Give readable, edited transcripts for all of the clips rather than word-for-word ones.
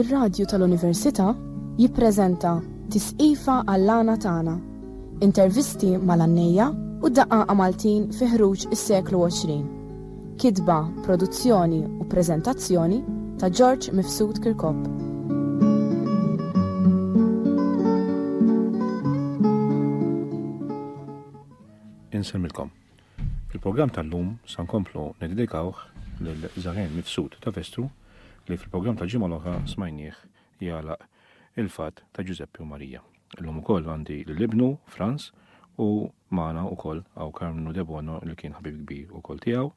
Ir-radju tal-Università jippreżenta Tisqifa għall-għana tagħna. Intervisti mal-għannejja u daqqa Maltin fi ħruġ is-seklu 20. Kitba, produzzjoni u preżentazzjoni ta' George Mifsud Kirkop. Insemmilkom. Fil-programm tal-lum san komplu nededikawh lil-Żaren Mifsud ta' Vestru li fil-programm tal-ġimgħa l-oħra smajnieh jagħlaq il-fatt ta' Giuseppe u Marija. Illum ukoll għandi l-ibnu Franz u magħna wkoll hawn Carmenu De Bono li kien ħabib kbir ukoll tiegħu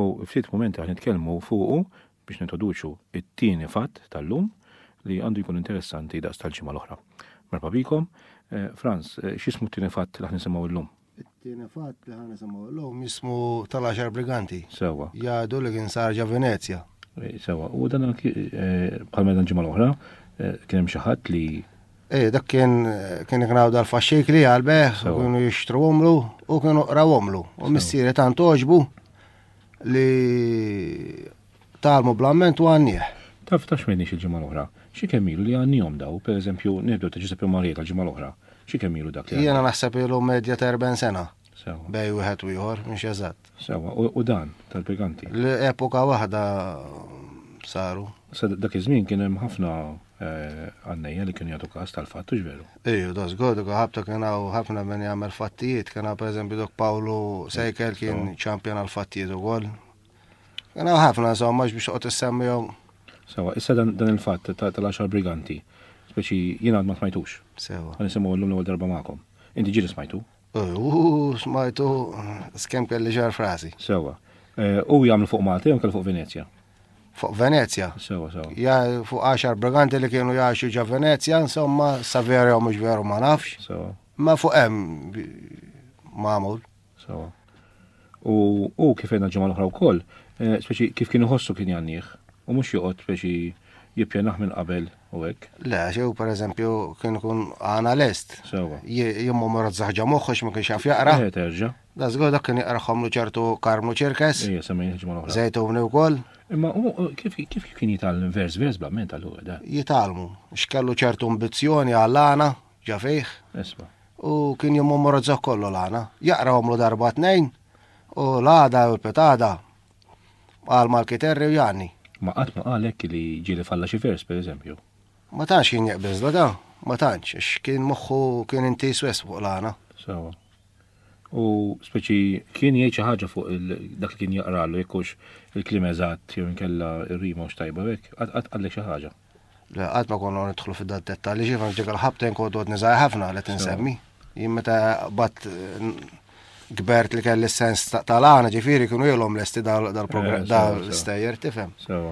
u ftit momenti aħna nitkellmu fuqu biex nintroduċu it-tieni fatt tal-lum li għandu jkun interessanti daqs tal-ġimgħa l-oħra. Merba bikom, Franz, x'ismu t-tieni fatt li aħna nisimgħu llum? It-tieni fatt li ħana nisimgħu llum jismu tal-10 briganti. Sewa. Jgħidu li kien sar ġa Venezja. Sewa, u dan bħalma dan ġimgħa l-oħra kien hemm xi ħadd li Dak kien iknaw dal-faxxik li għalbeħ, kienu jixtru għomlu u kienu qrawomlu. U missieri tant oġbu li talmu blamment u għannieħ. Taf x'medniex il-ġimgħa l-oħra. Xi kemm ilu li għandihom daw, pereżempju nibdew ta' Giuseppe Marija tal-ġimgħa l-oħra. Xi kemm ilu dak li Jiena naħseb ilu medja ta' 40 sena. Sewa. Bej wieħed u ieħor mhux eżatt. Sewa, u dan tal-briganti. L-epoka waħda saru. Dak iż-żmien kien hemm ħafna għannejja li kienu jagħtu każ tal-fatt u ġveru. Das godu ħabta kienu ħafna min jagħmel fattijiet, kienu pereżempju dok Pawlu Sejkel kien ċampjon għal fattijiet ukoll. Kienu ħafna insomma biex toqgħod issemmihom. Sewa, issa dan il-fatt tal-10 briganti, speċi jiena ma smajtux. Sewa. Għan nisimgħu llum l-ewwel darba magħkom. Inti ġieli smajtu? Smajtu skemm kelli ġar frasi. Sewa. U jagħmlu fuq Malta jew kellu fuq Venezja? Fuq Venezja. Sewa. Ja fuq 10 briganti li kienu jgħixu ġa Venezja, insomma, sa veru jew mhux veru ma nafx. Sewa. Ma fuq hemm magħmul. Sewa. U kif għedna ġimgħa l-oħra wkoll, speċi kif kienu ħossu kien jannih, u mhux joqgħod speċi jippjanaħ minn qabel u hekk. Le, xew pereżempju kien ikun għana lest. Sewa. Jimmu marad zaħġa moħħux ma kienx jaf jaqra. Terġa'. Da żgur dak kien jaqrahom lu ċertu Karmlu Ċerkes. Ejja semmejn ġimgħa l-oħra. Zejtuni wkoll. Imma kif kien jitgħallem vers blamment allura da? Jitalmu. X'kellu ċertu ambizzjoni għall-għana ġa fih. Isma'. U kien jimmu marad zaħ kollu l-għana. Jaqrahom lu darba tnejn u l-għada u l-petada għal mal-kiterri u janni. Ma qatt ma qalek li ġieli falla xi vers pereżempju. Ma tantx kien jeqbeżla da, ma tantx, għax kien moħħu kien intis wes fuq l-għana. Sewa. U speċi kien jgħid xi ħaġa fuq dak li kien jaqralu jekkux il-kliem eżatt jew inkella r-rima u x'tajba hekk, qatt qallek xi ħaġa. Le qatt ma konna nidħlu fid-dettalji ġifa ġek il-ħabten kont niżgħar ħafna li tinsemmi. Jien meta batt gbert li kelli s-sens tal-għana ġifieri kienu ilhom lesti dal-programm dal-stejjer tifhem. Sewa.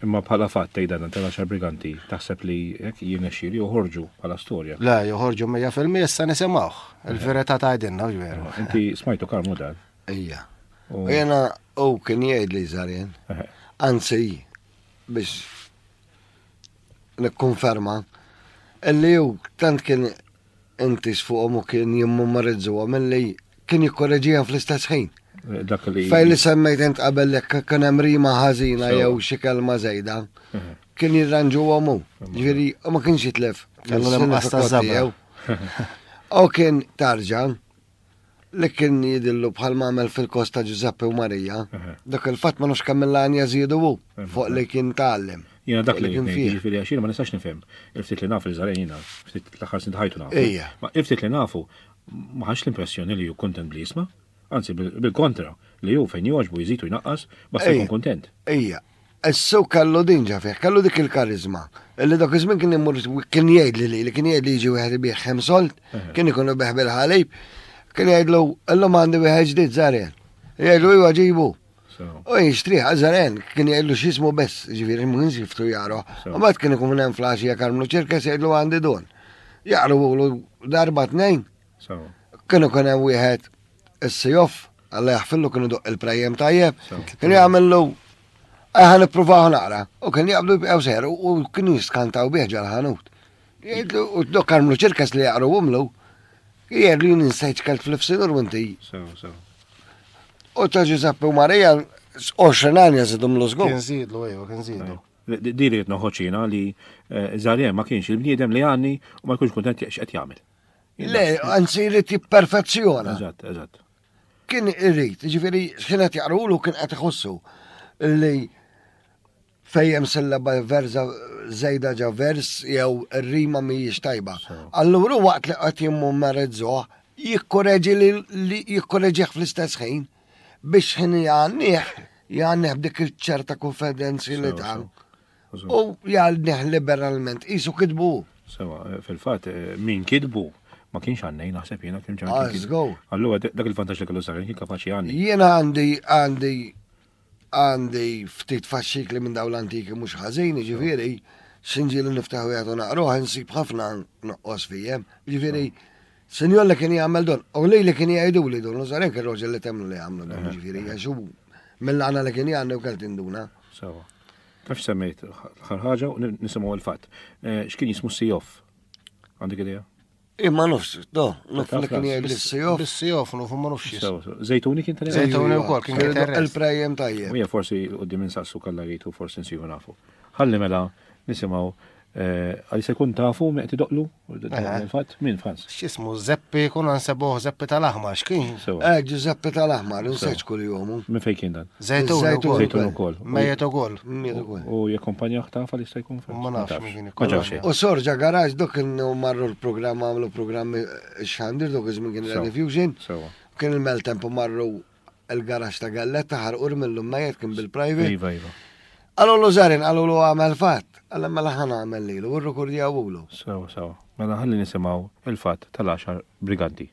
Imma bħala fatt tgħidha tal-10 briganti taħseb li hekk jirnexxieli joħorġu bħala storja. Le, joħorġu 100% issa nisimgħuh. Il-verità tgħidilna ġveru. Inti smajtu Karmu dan? Ija. U jena kien jgħid li Żarien. Anzi, biex nikkonferma illi hu tant kien intis fuqhom u kien jimmemorizzuhom illi kien jikkorreġihom fl-istess ħin. Dak li Fejn li semmejt int qabel jekk kien hemm rima ħażina jew xi kelma żejda, kien jirranġuhom hu. Ġifieri ma kienx jitlef. Kellu l-imqasta żabra. U kien tarġa li kien jidillu bħal mamel fil-Kosta Giuseppe u Marija, dak il-fatt ma nux kammillan jażidu hu fuq li kien tgħallem. Jiena dak li kien ġifieri għax jiena ma nistax nifhem. Il-ftit li nafu li Żarien jiena, ftit l-aħħar snin ħajtu nafu. Ejja. Ma il-ftit li nafu ma ħax l-impressjoni li hu kuntent bl-isma', anzi bil-kontra li hu fejn jogħġbu jżidu jnaqqas basta jkun kuntent. Ejja. Issu kellu din ġafih, kellu dik il-karizma. Illi dak iż-żmien kien immur kien jgħid li kien jgħid li jiġi wieħed ibih ħem solt, kien ikun ibeħ bil-ħalib, kien jgħidlu illum għandi wieħed ġdid Żarien. Jgħidlu iwa ġibu. U jixtriħ Żarien kien jgħidlu x'ismu bess, ġifieri mhux jiftu jaqru. U mbagħad kien ikun hemm flaxija Karmlu Ċerkes jgħidlu għandi don. Jaqru darba tnejn. Kienu kien hemm wieħed is-sejjof, Alla jaħfillu kienu doq il-prejjem tajjeb, kienu jagħmlu ħan ippruvaw naqra, u kien jaqbdu jibqgħu seher u kienu jiskantaw bih ġal-ħanut. Jgħidlu u dok Karmlu Ċerkes li jaqru umlu, jgħidlu ninsejt kelt fl-ifsinur u inti. U ta' Giuseppe u Marija 20 anja zidhom l-żgur. Kien żidlu, kien żidu. Di li noħoċina li Zarjem ma kienx il-bniedem li għanni u ma jkunx kontent x'qed jagħmel. Le, anzi jrid jipperfezzjona. Eżatt. Kien irrid, ġifieri x'kienet jaqrulu kien qed iħossu li fejjem sillaba verza żejda ġa vers jew ir-rima mhijiex tajba. Allura waqt li qed jimmarezzuh jikkoreġih fl-istess ħin biex ħin jgħannih b'dik il-ċerta konfidenzi li tal. U jgħannih liberalment, isu kidbu. Sewa, fil-fatt, min kidbu ma kienx għannej naħseb jiena kien Għazgo. Allura dak il-vantaġġ li kellu Zarjem kien kapaċi għanni. Jiena għandi ftit faxxik li minn daw l-antiki mhux ħażin, ġifieri xinġielu niftaħu jagħtu naqruh nsib ħafna noqqos fihom. Ġifieri Sinjor li kien jagħmel don, u li kien jgħidu li don, u Zarjem kien roġel li temlu li jagħmlu don, ġifieri għaxu mill-għana li kien jagħmlu kelt induna. Sewa. Kif semmejt ħarħaġa u nisimgħu l-fatt. X'kien jismu Sijof? Għandek idea? Imma nofs, nofs li kien jgħid l-sijof. Bis-sijof, nuf ma nufx. Zejtuni kien tal Zejtuni wkoll kien gitarrist. Il-prejjem tajjeb. Mija forsi qudiem insaqsu kollha rritu forsi nsibu nafu. Ħalli mela nisimgħu għalli se jkun tafu meqt idoqlu il-fatt min Franz. X'ismu Zeppi kun ansebuh Zeppi tal-Aħmar x'kien? Giuseppe tal-Aħmar, nseċ kull jomu. Min fejn kien dan? Zejtun ukoll. Mejjet ukoll. U jakkompanjah taf għalli se jkun Franz. Ma nafx min kien Ma ġewx xejn. U sorġa garaġ dok kienu marru l-programm għamlu programmi xandir dok iżmin kien Rediffusion. Sewa. Kien il-Meltempo marru il-garaġ ta' Galletta ħarqur mill-lummajiet kien bil-private. Iva. Għallu Zarjem, għallu għamel fatt. Għalla mela ħana għamel li, u r-rekordi għawulu. Sewa. Mela ħalli nisimgħu il-fatt tal-10 briganti.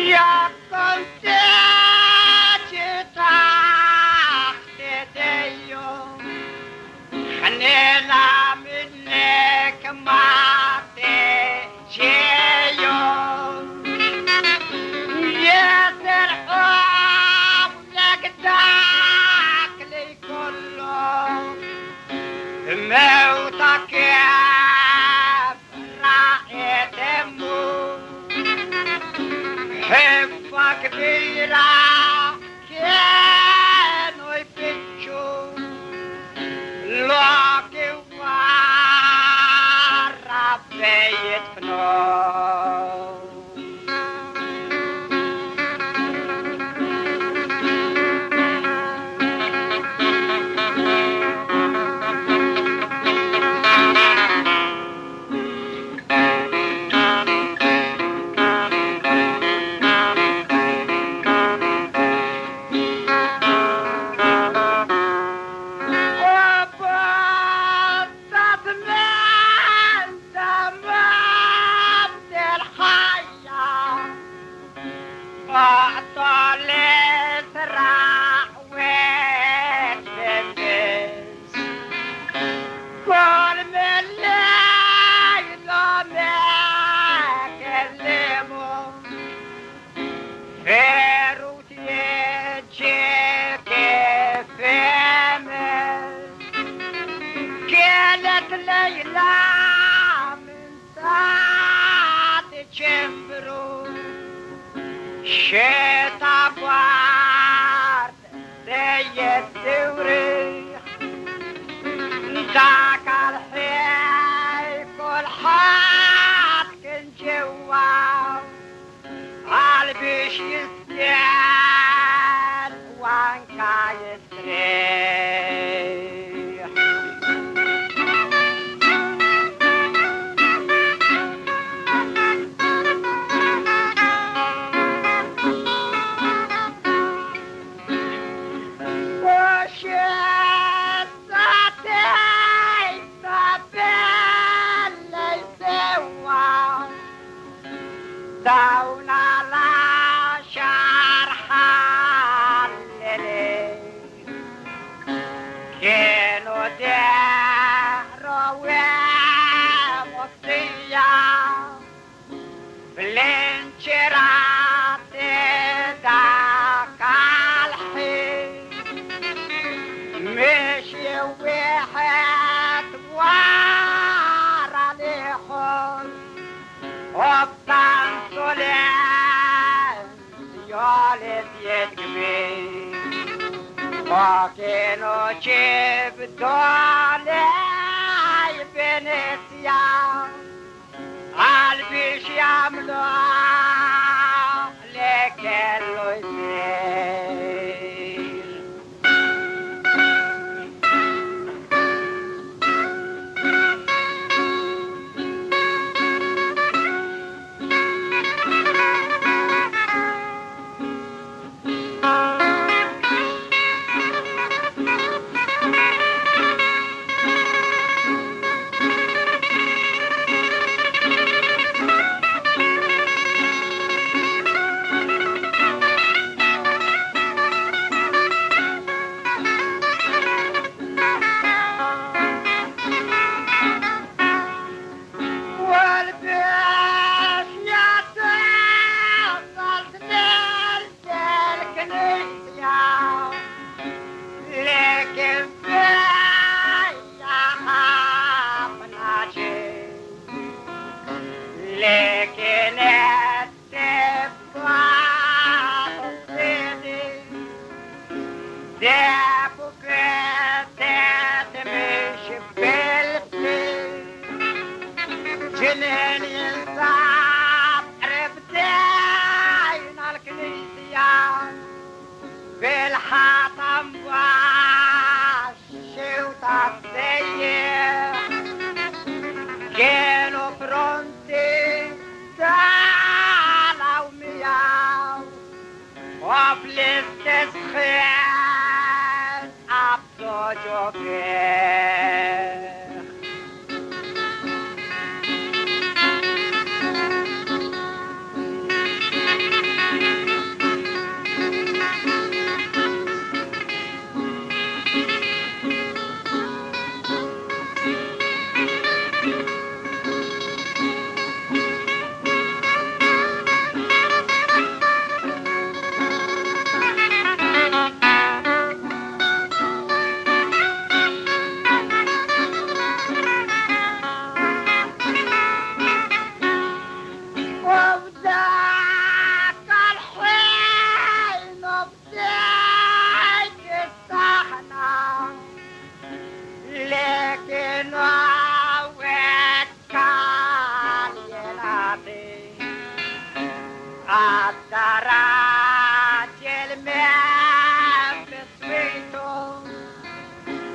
Jag kunde تحت ديوم خلينا منك ما تجيوم يا ترحم لقداك لي كله موتك يا راعي دمه حبك كبيرة كانوا يفتشوا لكن ورا بيت فنون شتابات ديت توريخ داك الحي كل حد كن جوا قلبيش يستيان وانكا يستريح داونا لا شرح الليل كانوا داروا وصية بالانشراط داك الحين مشي واحد ورا لحول وبطن صلان سيالة يتقبي وكانوا جبدوا علي بنسيان قلبيش يعملوا لك اللي يصير بالحطم وعشي وتصديق كانوا فرنسي تعالوا مياو وبالاستسخان عبدو جوفير قدرت الماء بسويته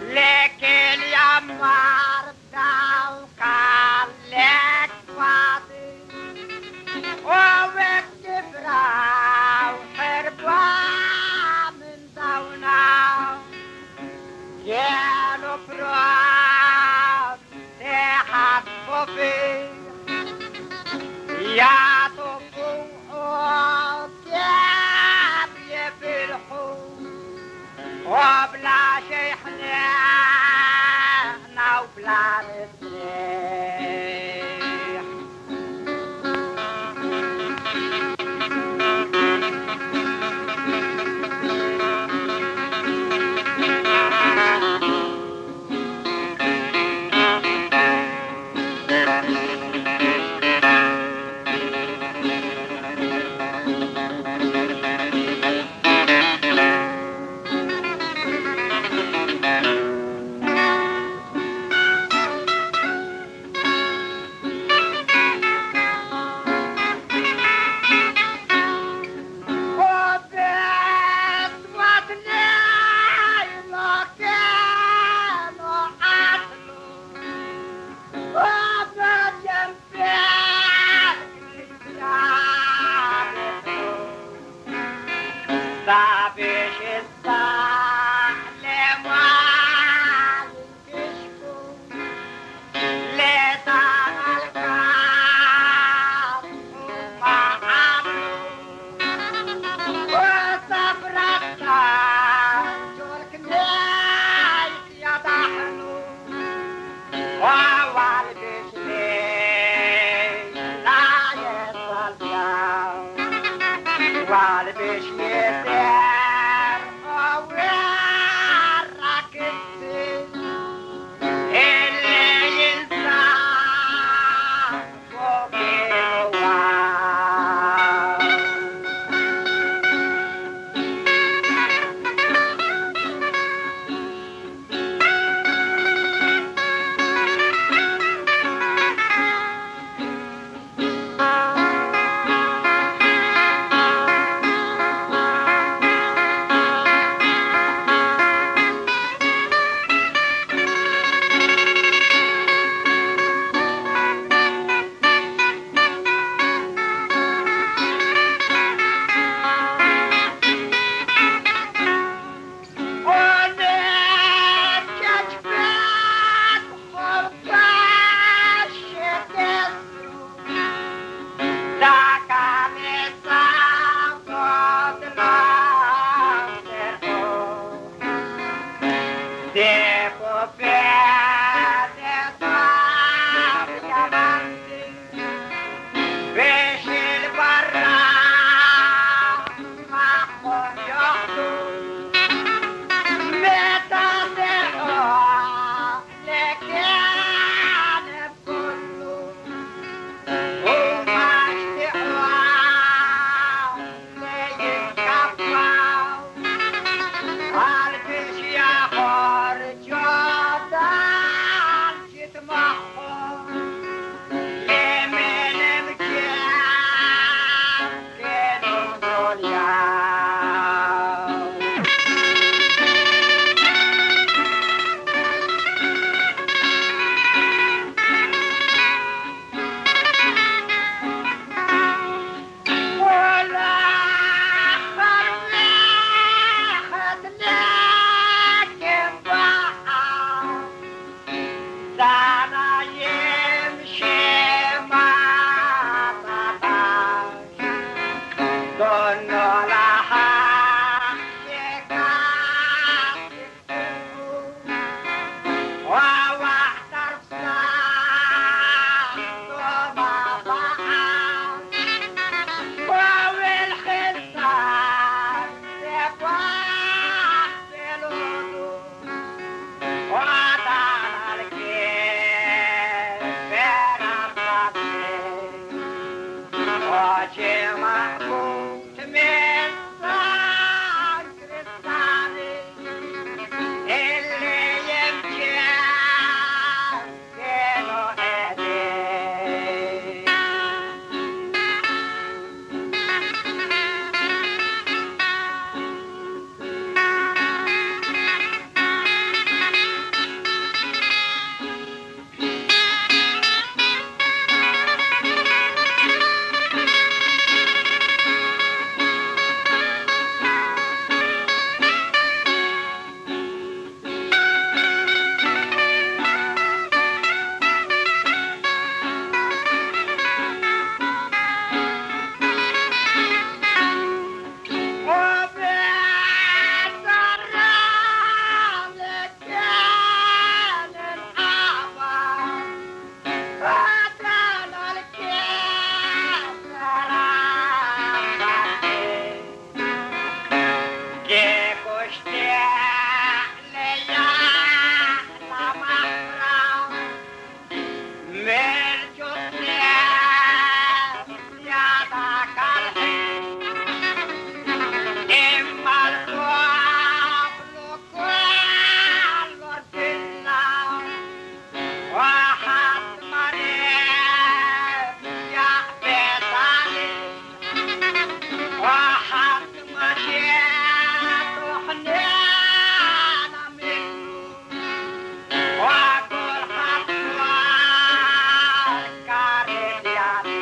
لكن يا مرضى وقال لك فاضي وبكبرة وحربة من دونا كانوا براد تحطوا فيه يا طفوع كيف يفرحوا وبلا شي حنانا وبلا رزيح واحد مشيت وحنانا منه واقول خطوة الكريم يعني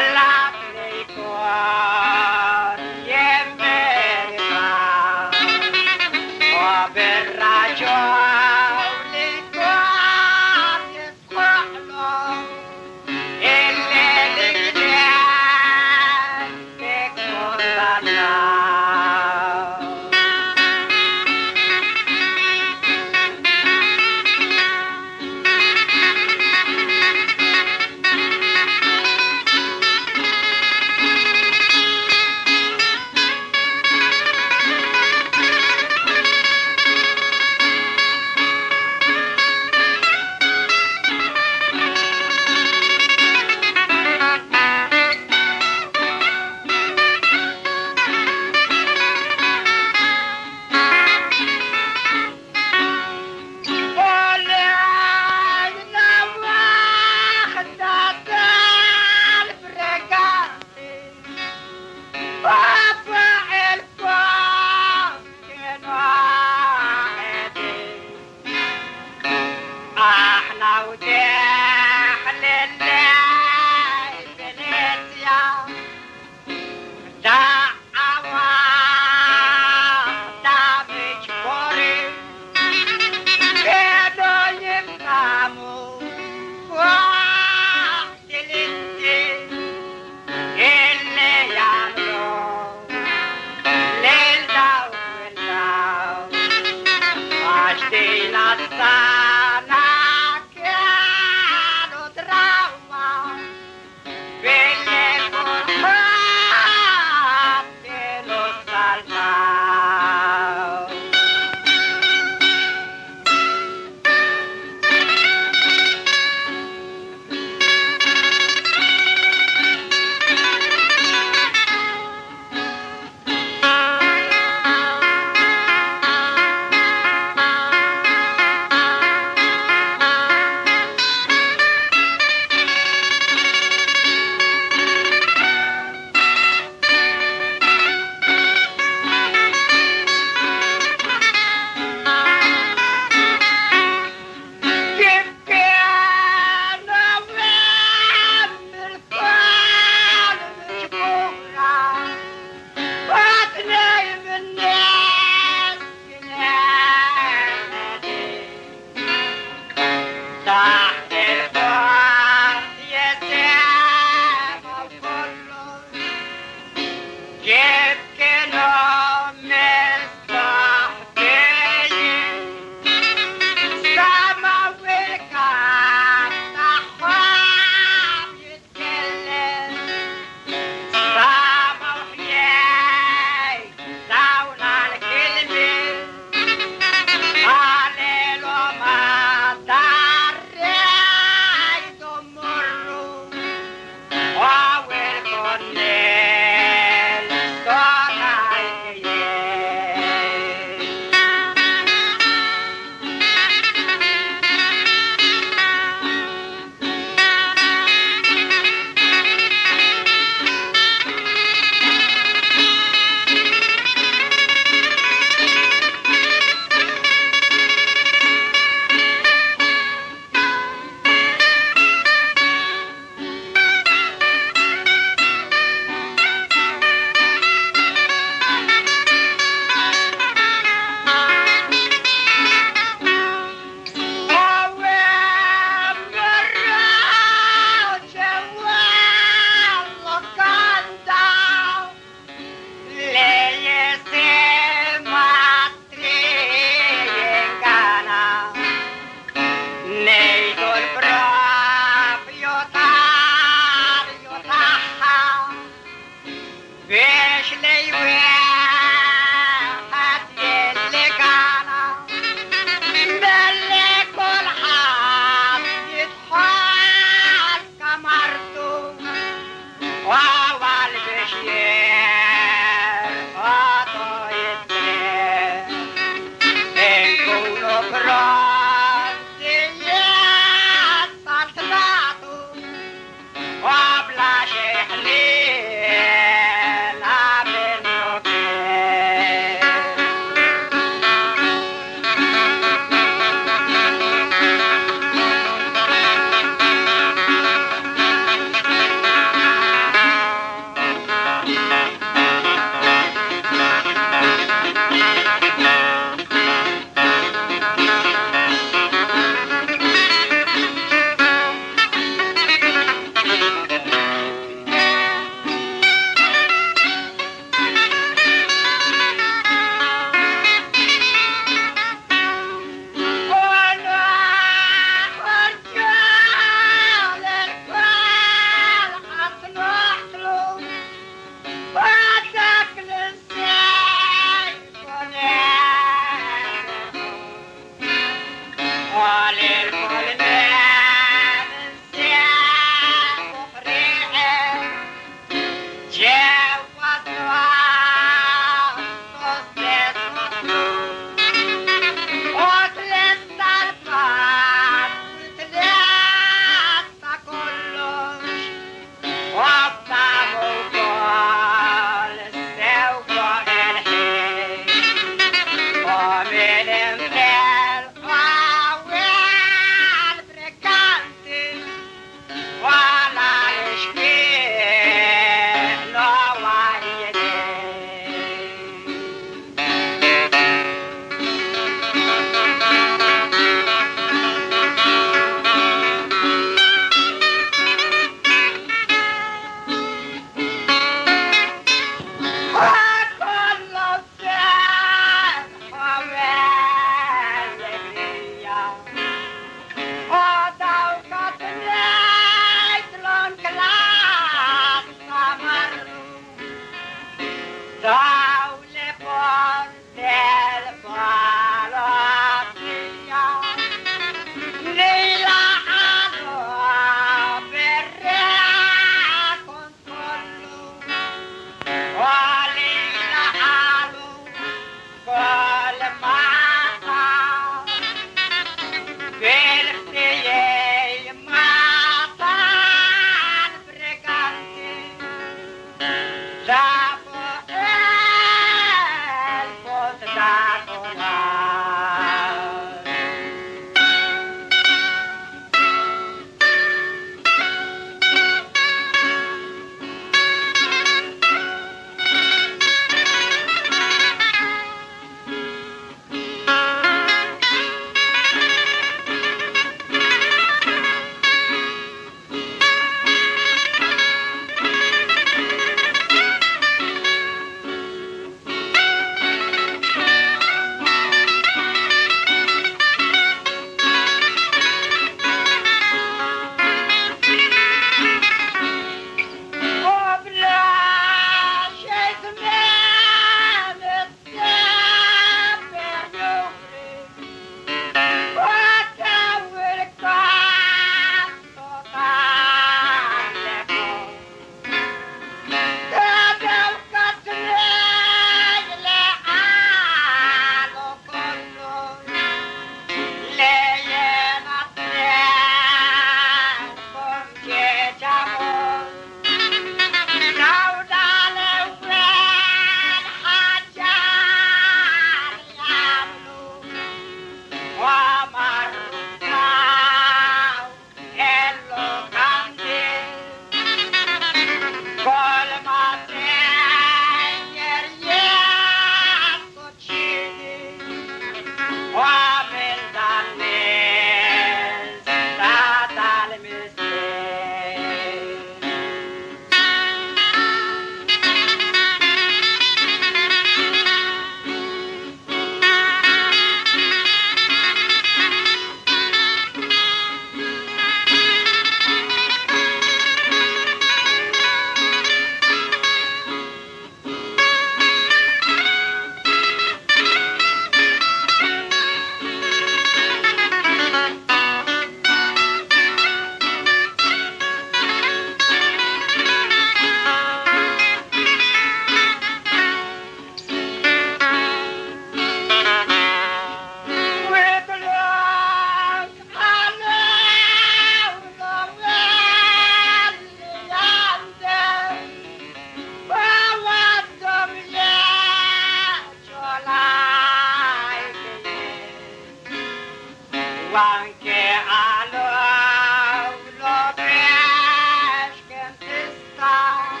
وانكي علو لو بيش كنت تستعب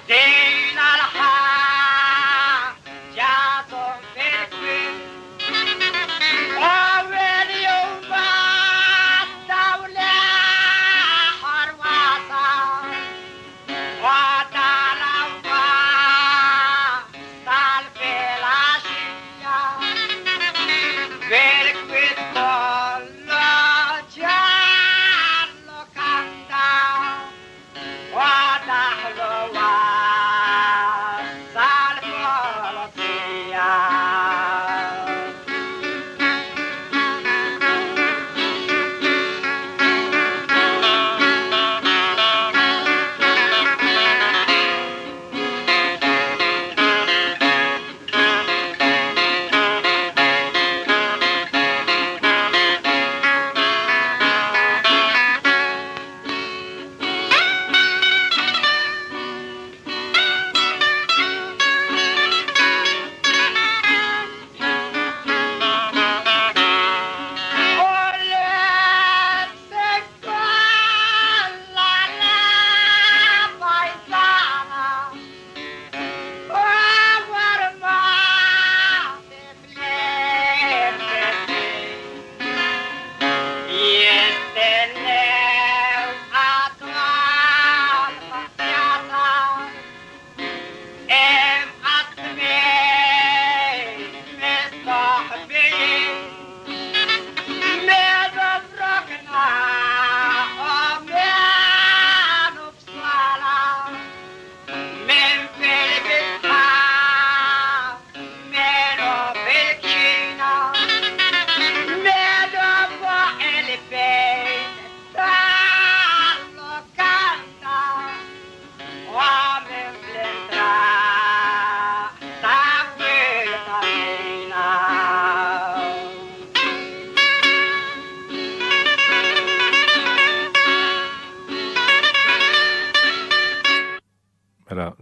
دين الحق جاتهم في الكل أول يوم الدولة حروسة وتلوى طالب العشية بالكويت كله جارلو كندا ودخلوا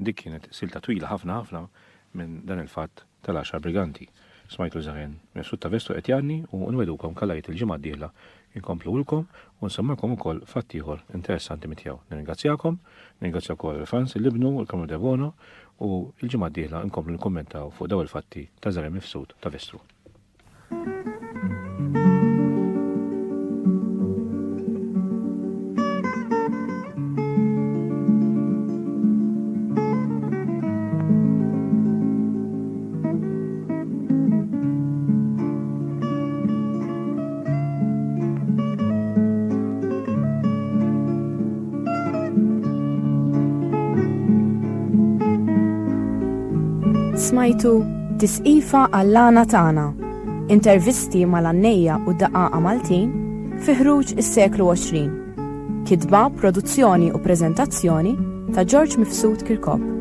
dik kienet silta twila ħafna minn dan il-fatt tal-10 briganti. Smajtu żagħen mifsud ta' Vestru qed janni u nwedukom kalajt il-ġimgħa d-dieħla inkomplu lkom u nsemmakom ukoll fatt ieħor interessanti mitjaw. Nirringrazzjakom, nirringrazzja wkoll il-fans il-libnu u l-Kamra Devono u l-ġimgħa d-dieħla nkomplu nikkummentaw fuq daw il-fatti ta' żagħen mifsud ta' Vestru. Smajtu Tisqifa għall-lana tagħna. Intervisti mal-Annejja u d-Daqaqa Maltin fi ħruġ is-seklu 20. Kitba, produzzjoni u preżentazzjoni ta' George Mifsud Kirkop.